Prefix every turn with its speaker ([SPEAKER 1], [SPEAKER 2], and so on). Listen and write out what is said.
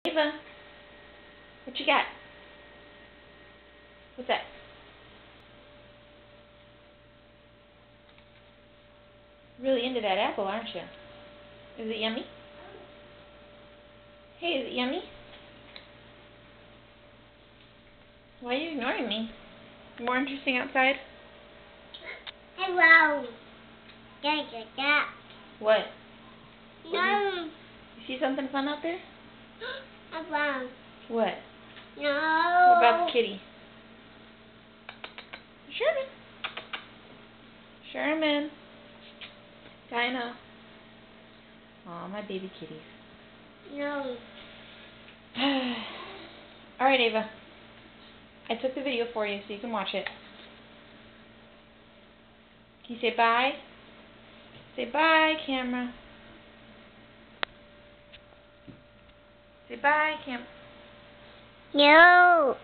[SPEAKER 1] Ava, what you got? What's that? Really into that apple, aren't you? Is it yummy? Hey, is it yummy? Why are you ignoring me? More interesting outside?
[SPEAKER 2] Hello.
[SPEAKER 1] What?
[SPEAKER 2] No.
[SPEAKER 1] You see something fun out there?
[SPEAKER 2] Hello.
[SPEAKER 1] What?
[SPEAKER 2] No.
[SPEAKER 1] What about the kitty? Sherman. Sherman. Dinah. Aw, my baby kitties.
[SPEAKER 2] No.
[SPEAKER 1] Alright, Ava. I took the video for you so you can watch it. Can you say bye? Say bye, camera. Say bye, camera.
[SPEAKER 2] No.